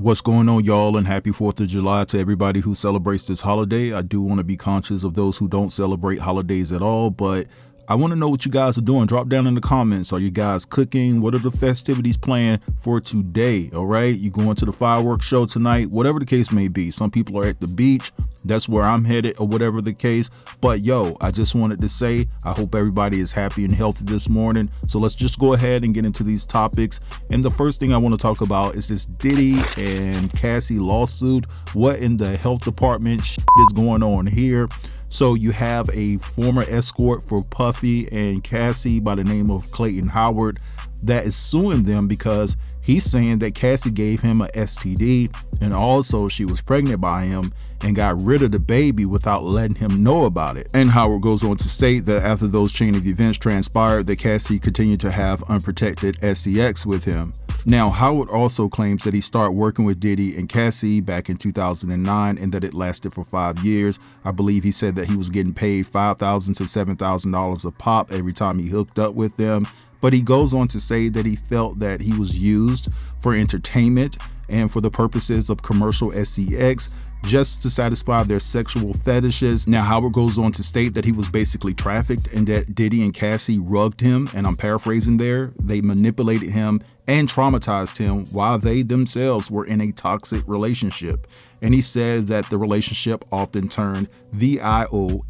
What's going on, y'all, and happy 4th of July to everybody who celebrates this holiday. I do want to be conscious of those who don't celebrate holidays at all, but I want to know what you guys are doing. Drop down in the comments. Are you guys cooking? What are the festivities planned for today? All right, you going to the fireworks show tonight? Whatever the case may be. Some people are at the beach. That's where I'm headed, or whatever the case. But yo, I just wanted to say, I hope everybody is happy and healthy this morning. So let's just go ahead and get into these topics. And the first thing I want to talk about is this Diddy and Cassie lawsuit. What in the health department is going on here? So you have a former escort for Puffy and Cassie by the name of Clayton Howard that is suing them because he's saying that Cassie gave him a STD, and also she was pregnant by him and got rid of the baby without letting him know about it. And Howard goes on to state that after those chain of events transpired, that Cassie continued to have unprotected sex with him. Now, Howard also claims that he started working with Diddy and Cassie back in 2009 and that it lasted for 5 years. I believe he said that he was getting paid $5,000 to $7,000 a pop every time he hooked up with them. But he goes on to say that he felt that he was used for entertainment and for the purposes of commercial sex, just to satisfy their sexual fetishes. Now, Howard goes on to state that he was basically trafficked and that Diddy and Cassie rugged him, and I'm paraphrasing there. They manipulated him and traumatized him while they themselves were in a toxic relationship. And he said that the relationship often turned violent.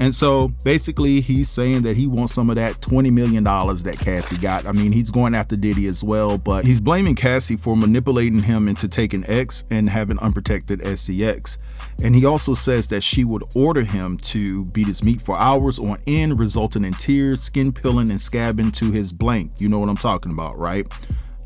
And so basically he's saying that he wants some of that $20 million that Cassie got. I mean, he's going after Diddy as well, but he's blaming Cassie for manipulating him into taking X and having unprotected sex. And he also says that she would order him to beat his meat for hours on end, resulting in tears, skin peeling, and scabbing to his blank. You know what I'm talking about, right?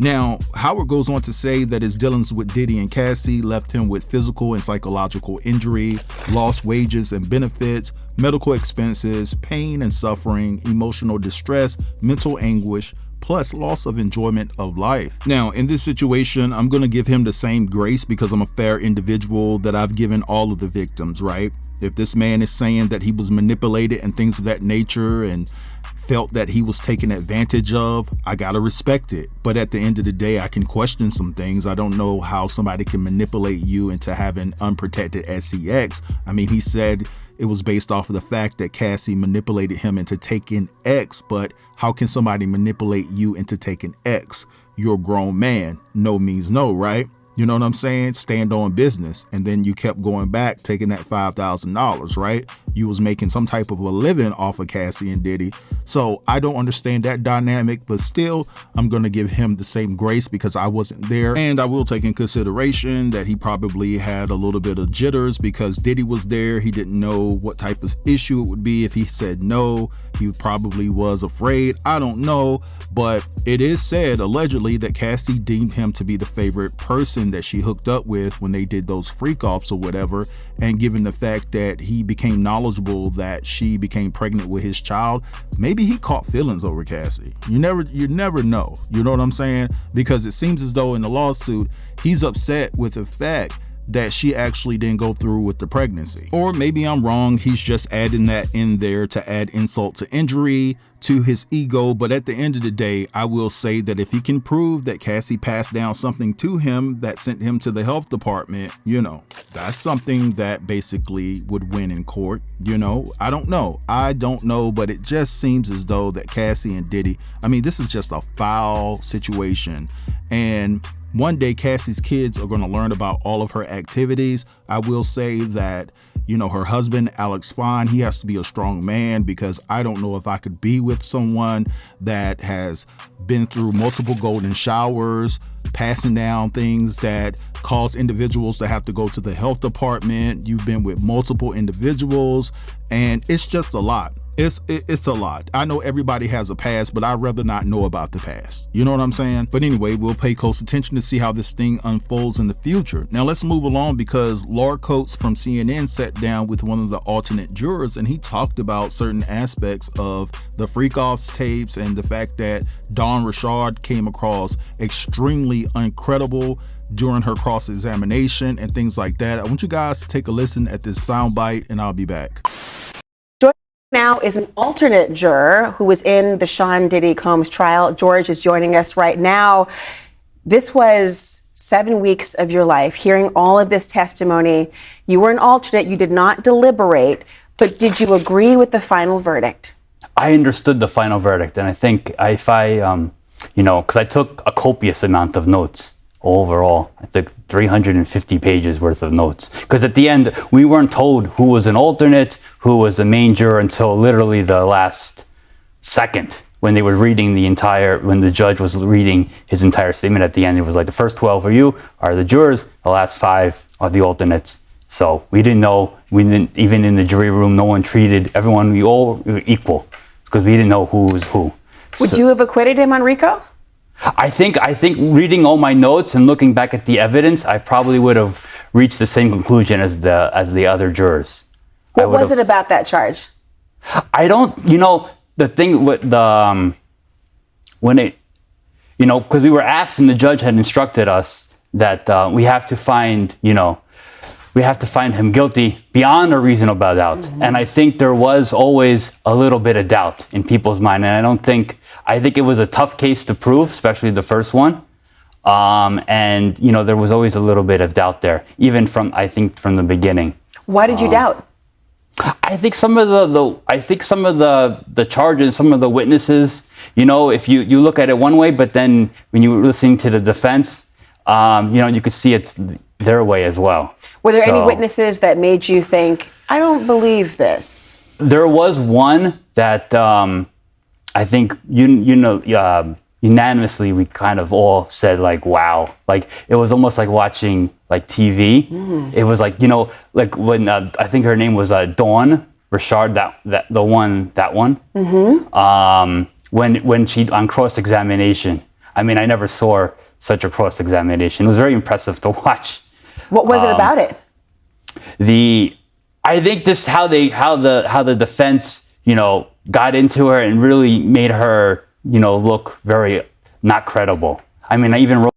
Now, Howard goes on to say that his dealings with Diddy and Cassie left him with physical and psychological injury, lost wages and benefits, medical expenses, pain and suffering, emotional distress, mental anguish, plus loss of enjoyment of life. Now, in this situation, I'm going to give him the same grace because I'm a fair individual that I've given all of the victims, right? If this man is saying that he was manipulated and things of that nature and felt that he was taken advantage of, I gotta respect it. But at the end of the day, I can question some things. I don't know how somebody can manipulate you into having unprotected sex. I mean, he said it was based off of the fact that Cassie manipulated him into taking X, but how can somebody manipulate you into taking X? You're a grown man. No means no, right? You know what I'm saying? Stand on business. And then you kept going back, taking that $5,000, right? You was making some type of a living off of Cassie and Diddy. So I don't understand that dynamic, but still, I'm going to give him the same grace because I wasn't there. And I will take in consideration that he probably had a little bit of jitters because Diddy was there. He didn't know what type of issue it would be. If he said no, he probably was afraid. I don't know. But it is said allegedly that Cassie deemed him to be the favorite person that she hooked up with when they did those freak offs or whatever. And given the fact that he became knowledgeable that she became pregnant with his child, maybe he caught feelings over Cassie. You never know. You know what I'm saying? Because it seems as though in the lawsuit, he's upset with the fact that she actually didn't go through with the pregnancy. Or maybe I'm wrong, he's just adding that in there to add insult to injury to his ego. But at the end of the day, I will say that if he can prove that Cassie passed down something to him that sent him to the health department, you know, that's something that basically would win in court. You know, I don't know, but it just seems as though that Cassie and Diddy, I mean, this is just a foul situation. And one day Cassie's kids are going to learn about all of her activities. I will say that, you know, her husband, Alex Fine, he has to be a strong man because I don't know if I could be with someone that has been through multiple golden showers, passing down things that cause individuals to have to go to the health department. You've been with multiple individuals and it's just a lot. It's a lot. I know everybody has a past, but I'd rather not know about the past. You know what I'm saying? But anyway, we'll pay close attention to see how this thing unfolds in the future. Now let's move along because Laura Coates from CNN sat down with one of the alternate jurors and he talked about certain aspects of the freak-offs tapes and the fact that Dawn Richard came across extremely incredible during her cross-examination and things like that. I want you guys to take a listen at this soundbite and I'll be back. Now is an alternate juror who was in the Sean Diddy Combs trial. George is joining us right now. This was 7 weeks of your life, hearing all of this testimony. You were an alternate. You did not deliberate, but did you agree with the final verdict? I understood the final verdict, and I think if I, because I took a copious amount of notes overall. I think 350 pages worth of notes. Because at the end, we weren't told who was an alternate, who was the main juror until literally the last second when they were reading when the judge was reading his entire statement at the end. It was like the first 12 of you are the jurors, the last 5 are the alternates. So we didn't know, even in the jury room, no one treated everyone, we were equal because we didn't know who was who. Would you have acquitted him on RICO? I think reading all my notes and looking back at the evidence, I probably would have reached the same conclusion as the other jurors. What was it about that charge? I don't, the thing with because we were asked and the judge had instructed us that we have to find him guilty beyond a reasonable doubt. Mm-hmm. And I think there was always a little bit of doubt in people's mind. And I think it was a tough case to prove, especially the first one. And there was always a little bit of doubt there, even from the beginning. Why did you doubt? I think some of the charges, some of the witnesses, if you look at it one way, but then when you were listening to the defense, you could see it their way as well. Were there any witnesses that made you think, I don't believe this? There was one that I think unanimously we kind of all said like, wow, like it was almost like watching like TV. Mm. It was like like when I think her name was Dawn Richard, that one. Mm-hmm. When she on cross-examination. I mean, I never saw such a cross-examination. It was very impressive to watch. What was it about it? I think just how the defense, got into her and really made her, look very not credible. I mean, I even wrote.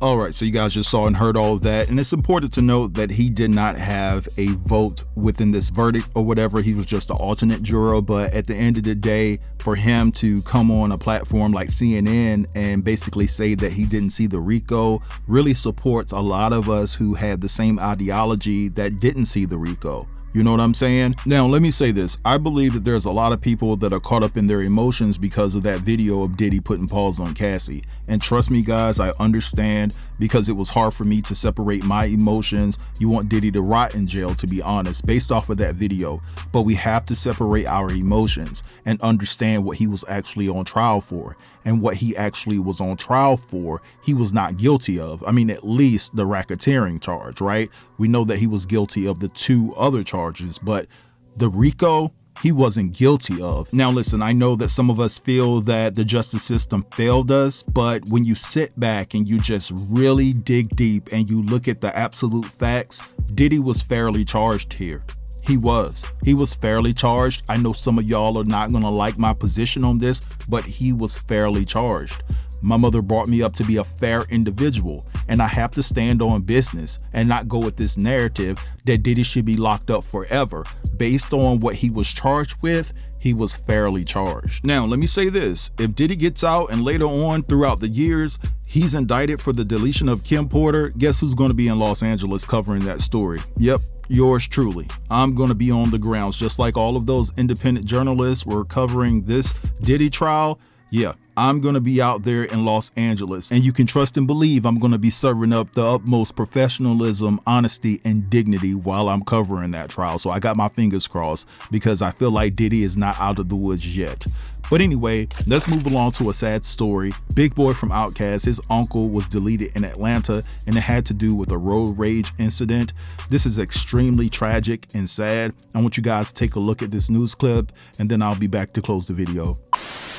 All right, so you guys just saw and heard all of that, and it's important to note that he did not have a vote within this verdict or whatever. He was just an alternate juror, but at the end of the day, for him to come on a platform like CNN and basically say that he didn't see the RICO really supports a lot of us who had the same ideology that didn't see the RICO. You know what I'm saying? Now, let me say this. I believe that there's a lot of people that are caught up in their emotions because of that video of Diddy putting pause on Cassie. And trust me, guys, I understand because it was hard for me to separate my emotions. You want Diddy to rot in jail, to be honest, based off of that video. But we have to separate our emotions and understand what he was actually on trial for. And what he actually was on trial for, he was not guilty of. I mean, at least the racketeering charge, right? We know that he was guilty of the 2 other charges, but the RICO, he wasn't guilty of. Now, listen, I know that some of us feel that the justice system failed us, but when you sit back and you just really dig deep and you look at the absolute facts, Diddy was fairly charged here. He was fairly charged. I know some of y'all are not gonna like my position on this, but he was fairly charged. My mother brought me up to be a fair individual, and I have to stand on business and not go with this narrative that Diddy should be locked up forever. Based on what he was charged with, he was fairly charged. Now, let me say this. If Diddy gets out and later on throughout the years, he's indicted for the deletion of Kim Porter, guess who's gonna be in Los Angeles covering that story? Yep. Yours truly. I'm going to be on the grounds just like all of those independent journalists were covering this Diddy trial. Yeah, I'm going to be out there in Los Angeles, and you can trust and believe I'm going to be serving up the utmost professionalism, honesty, and dignity while I'm covering that trial. So I got my fingers crossed because I feel like Diddy is not out of the woods yet. But anyway, let's move along to a sad story. Big Boy from Outkast, his uncle was deleted in Atlanta, and it had to do with a road rage incident. This is extremely tragic and sad. I want you guys to take a look at this news clip, and then I'll be back to close the video.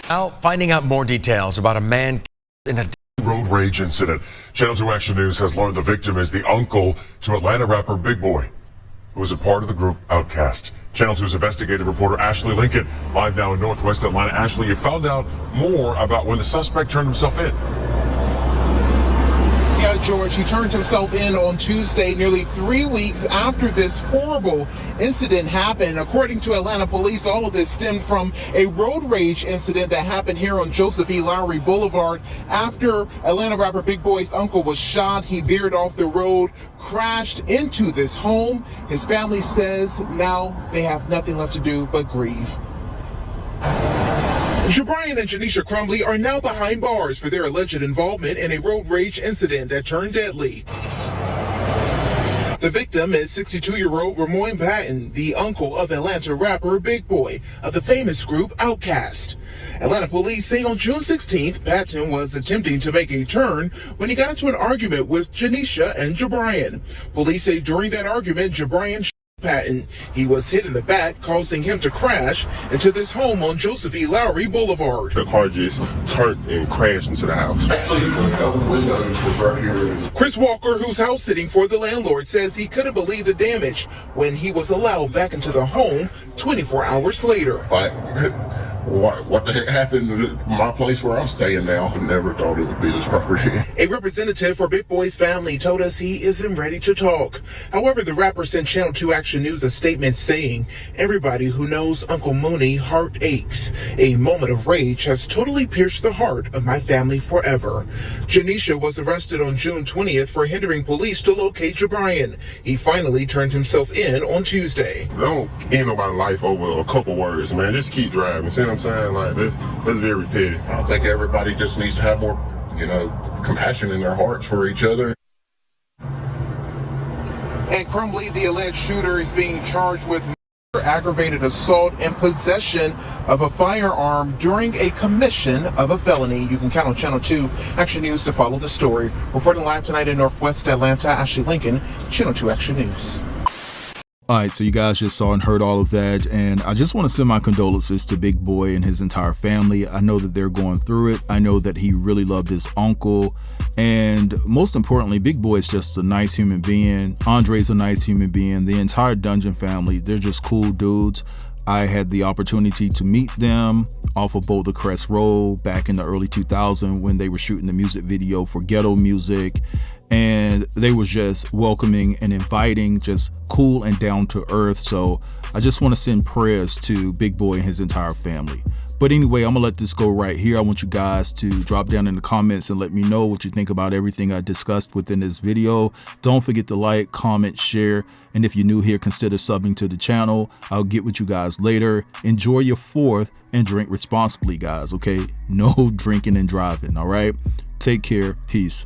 Now, finding out more details about a man in a road rage incident. Channel 2 Action News has learned the victim is the uncle to Atlanta rapper Big Boy, who was a part of the group Outkast. Channel 2's investigative reporter Ashley Lincoln, live now in Northwest Atlanta. Ashley, you found out more about when the suspect turned himself in. Yeah, George. He turned himself in on Tuesday, nearly 3 weeks after this horrible incident happened. According to Atlanta police, all of this stemmed from a road rage incident that happened here on Joseph E. Lowry Boulevard. After Atlanta rapper Big Boi's uncle was shot, he veered off the road, crashed into this home. His family says now they have nothing left to do but grieve. Jabrian and Janisha Crumbley are now behind bars for their alleged involvement in a road rage incident that turned deadly. The victim is 62-year-old Ramoyne Patton, the uncle of Atlanta rapper Big Boi of the famous group Outkast. Atlanta police say on June 16th, Patton was attempting to make a turn when he got into an argument with Janisha and Jabrian. Police say during that argument, Jabrian Patton. He was hit in the back, causing him to crash into this home on Joseph E. Lowry Boulevard. The car just turned and crashed into the house. Chris Walker, who's house sitting for the landlord, says he couldn't believe the damage when he was allowed back into the home 24 hours later. What the heck happened to my place where I'm staying now? I never thought it would be this property. A representative for Big Boi's family told us he isn't ready to talk. However, the rapper sent Channel 2 Action News a statement saying, "Everybody who knows Uncle Mooney heart aches. A moment of rage has totally pierced the heart of my family forever." Janisha was arrested on June 20th for hindering police to locate Jabrian. He finally turned himself in on Tuesday. Don't end nobody's life over a couple words, man. Just keep driving. See what I'm saying? Like, that's very petty. I think everybody just needs to have more, compassion in their hearts for each other. And Crumbley, the alleged shooter, is being charged with aggravated assault and possession of a firearm during a commission of a felony. You can count on Channel 2 Action News to follow the story. Reporting live tonight in Northwest Atlanta, Ashley Lincoln, Channel 2 Action News. All right, so you guys just saw and heard all of that, and I just want to send my condolences to Big Boi and his entire family. I know that they're going through it. I know that he really loved his uncle, and most importantly, Big Boi is just a nice human being. Andre's a nice human being. The entire Dungeon family, they're just cool dudes. I had the opportunity to meet them off of Boulder Crest Road back in the early 2000s when they were shooting the music video for Ghetto Music. And they was just welcoming and inviting, just cool and down to earth. So I just want to send prayers to Big Boi and his entire family. But anyway, I'm gonna let this go right here. I want you guys to drop down in the comments and let me know what you think about everything I discussed within this video. Don't forget to like, comment, share. And if you're new here, consider subbing to the channel. I'll get with you guys later. Enjoy your 4th and drink responsibly, guys, okay? No drinking and driving, all right? Take care. Peace.